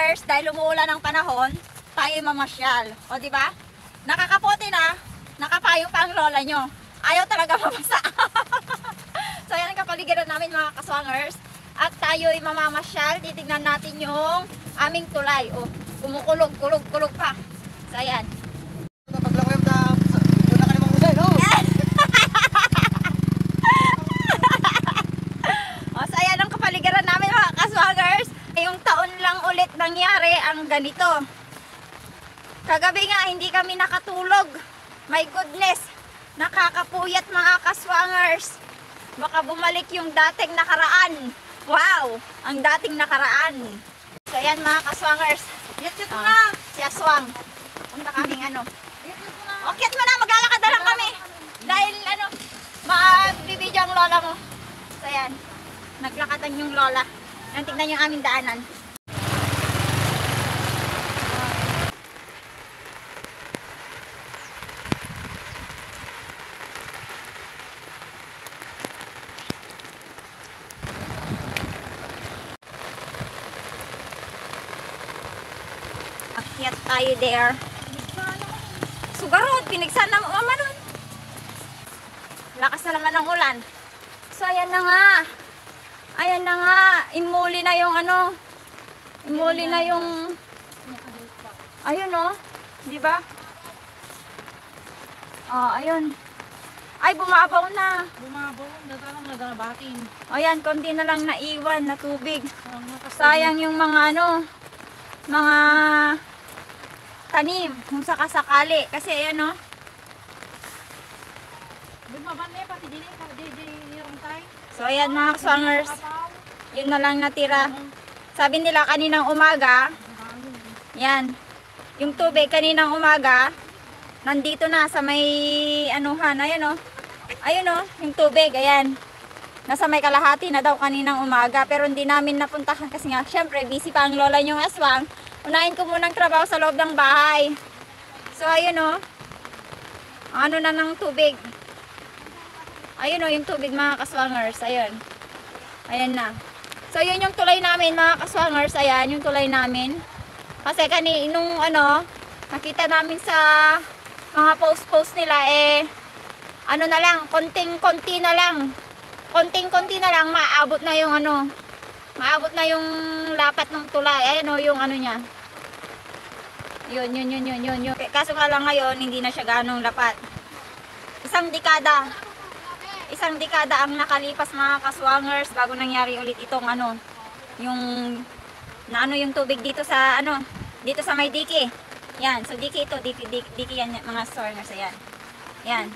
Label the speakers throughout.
Speaker 1: kaswangers, dahil umuulan ng panahon, tayo mamasyal. O diba? Nakakapote na, nakapayong pa ang lola nyo. Ayaw talaga mamasa. So yan ang kapaligiran namin mga kaswangers. At tayo'y mamamasyal. Titignan natin yung aming tulay. O, kumukulog pa. So ayan. So ayan ang kapaligiran namin mga kaswangers. Yung taon lang ulit nangyari ang ganito. Kagabi nga hindi kami nakatulog. My goodness, nakakapuyat mga kaswangers. Baka bumalik yung dating nakaraan. Wow, ang dating nakaraan. So ayan mga kaswangers. Yat-yat mo na. Si Aswang. Punta kaming ano. Okyat mo na, maglalakad na lang kami. Dahil ano, magbibidyo ang lola mo. So ayan, naglakatan yung lola. Yan, tignan yung aming daanan. Akyat tayo there. Sugarod, pinigsan na mama nun. Lakas na naman ng ulan. So ayan na nga. Ayan na nga. Imuli na yung ano. Imuli na yung... Ayun o. Di ba? Ayun. Ay, bumabaw na.
Speaker 2: Bumabaw. Natalang naganabatin.
Speaker 1: Ayan, konti na lang naiwan na tubig. Sayang yung mga ano. Mga tanim. Kung sakasakali. Kasi ayan o. So ayan mga kaswangers, yun na lang natira. Sabi nila kaninang umaga, yan, yung tubig kaninang umaga, nandito na sa may anuhan, ayan o. Ayun o, yung tubig, ayan. Nasa may kalahati na daw kaninang umaga, pero hindi namin napuntahan kasi nga, syempre busy pa ang lola nyong aswang. Unahin ko munang trabaho sa loob ng bahay. So ayun o, ano na ng tubig. Ayun o, yung tubig mga kaswangers. Ayun. Ayan na. So, yun yung tulay namin mga kaswangers. Ayan, yung tulay namin. Kasi nung ano, nakita namin sa mga post-post nila, ano na lang, konting-konti na lang. Konting-konti na lang, maabot na yung ano, maabot na yung lapat ng tulay. Ayan o, yung ano niya. Yun. Kaso nga lang ngayon, hindi na siya ganong lapat. Isang dekada ang nakalipas mga kaswangers bago nangyari ulit itong ano, yung yung tubig dito sa ano, dito sa may diki. Yan, so diki ito, diki yan mga kaswangers, ayan. Yan.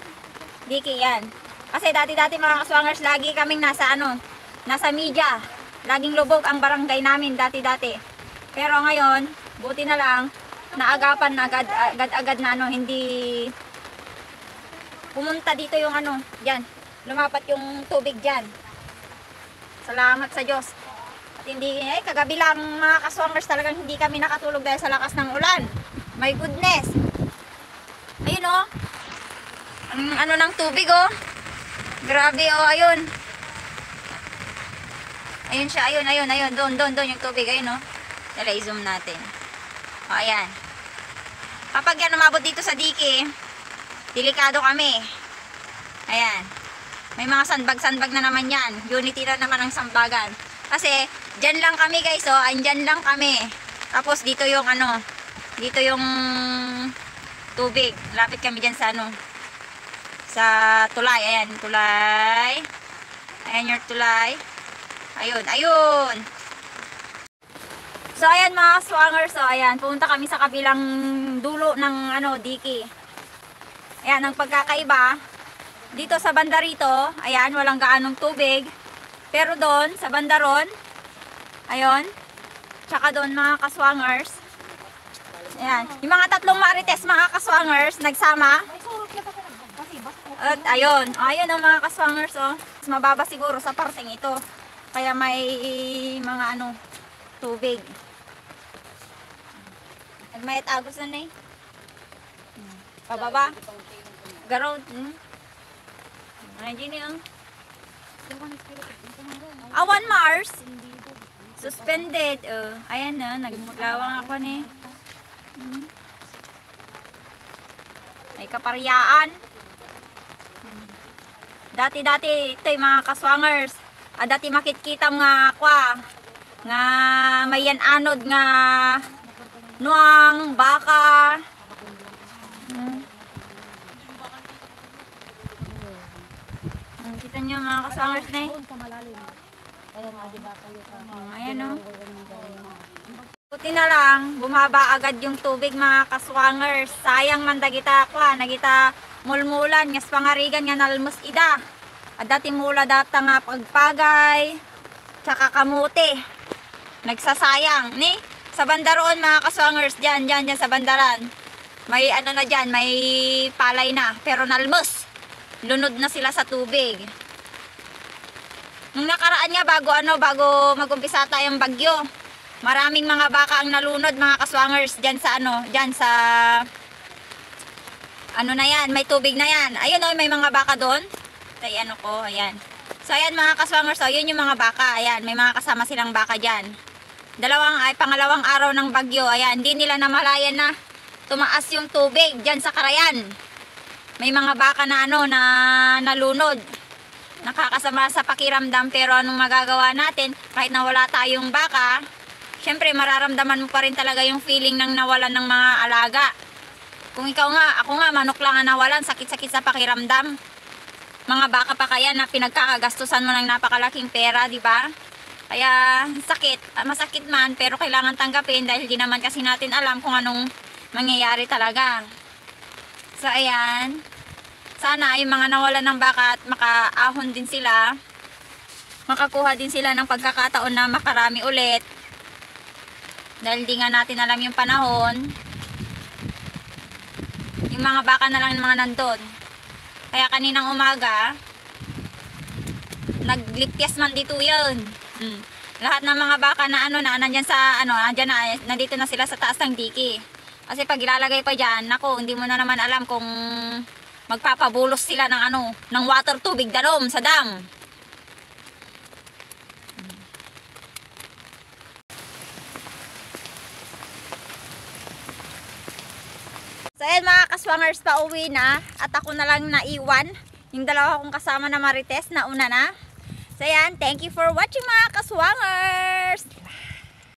Speaker 1: Diki yan. Kasi dati mga kaswangers lagi kaming nasa ano, nasa media. Laging lubog ang barangay namin dati. Pero ngayon, buti na lang naagapan na agad na ano, hindi pumunta dito yung ano, diyan. Lumapat yung tubig dyan. Salamat sa Diyos. At hindi, kagabi lang mga kaswangers talagang hindi kami nakatulog dahil sa lakas ng ulan. My goodness. Ayun o. Ang ano ng tubig o. Grabe o, ayun. Ayun siya, ayun. Doon yung tubig, ayun o. Dala, i-zoom natin. O, ayan. Kapag yan umabot dito sa diki, delikado kami. Ayan. May mga sandbag na naman yan. Unity na naman ang sambagan. Kasi, dyan lang kami guys, oh. Andyan lang kami. Tapos, dito yung ano, dito yung tubig. Lapit kami dyan sa ano, sa tulay. Ayan, tulay. Ayan yung tulay. Ayun. So, ayan mga swangers, so, ayan. Pumunta kami sa kabilang dulo ng ano, diki. Ayan, ang pagkakaiba, dito sa banda rito, ayan, walang gaanong tubig. Pero doon, sa banda ron, ayun, tsaka doon mga kaswangers, ayan, yung mga tatlong marites mga kaswangers, nagsama. At ayun ang mga kaswangers, oh. Mas mababa siguro sa parting ito. Kaya may mga ano, tubig. Nagmayat agos na eh. Pababa. Garod. Nandiyan yung Awan Mars. Suspended. Ayan na, naglawang ako ni. May kaparyaan. Dati-dati, ito yung mga kaswangers. Dati makikita nga kwa. Nga may yan anod nga nuang, baka. Kita nyo mga kaswangers na eh.
Speaker 2: Doon sa malalim. Kaya nga, di ba kayo ka?
Speaker 1: Ayan o. Buti na lang, bumaba agad yung tubig mga kaswangers. Sayang man dagita kwa, nagita mulmulan, ngas pangarigan nga nalmus ida. At dati mula data nga pagpagay, tsaka kamuti. Nagsasayang, ni? Sa bandaroon mga kaswangers, dyan sa bandaran. May ano na dyan, may palay na, pero nalmus. Lunod na sila sa tubig. Nung nakaraan nga bago mag-umpisa tayong bagyo, maraming mga baka ang nalunod mga kaswangers diyan sa ano na yan, may tubig na yan. Ayun oh, may mga baka doon. Tay ano ko, ayan. So ayan mga kaswangers, so yun yung mga baka. Ayan, may mga kasama silang baka diyan. Pangalawang araw ng bagyo. Ayan, hindi nila namalayan na tumaas yung tubig diyan sa Karayan. May mga baka na na nalunod. Nakakasama sa pakiramdam, pero anong magagawa natin? Kahit na wala tayong baka, syempre mararamdaman mo pa rin talaga yung feeling ng nawalan ng mga alaga. Kung ikaw nga, ako nga, manok lang ang nawalan, sakit-sakit sa pakiramdam. Mga baka pa kaya na pinagkakagastusan mo ng napakalaking pera, di ba? Kaya sakit, masakit man, pero kailangan tanggapin dahil di naman kasi natin alam kung anong mangyayari talaga. So ayan, sana yung mga nawalan ng baka at makaahon din sila, makakuha din sila ng pagkakataon na makarami ulit. Dahil di nga natin alam yung panahon, yung mga baka na lang yung mga nandun. Kaya kaninang umaga, naglipyas man dito yun. Lahat ng mga baka na nandyan sa nandyan na, nandito na sila sa taas ng diki. Kasi pag ilalagay pa dyan, naku, hindi mo na naman alam kung magpapabulos sila ng water tubig danom sa dam. So ayan mga kaswangers, pauwi na. At ako na lang naiwan. Yung dalawa kong kasama na Marites na una na. So ayan, thank you for watching mga kaswangers.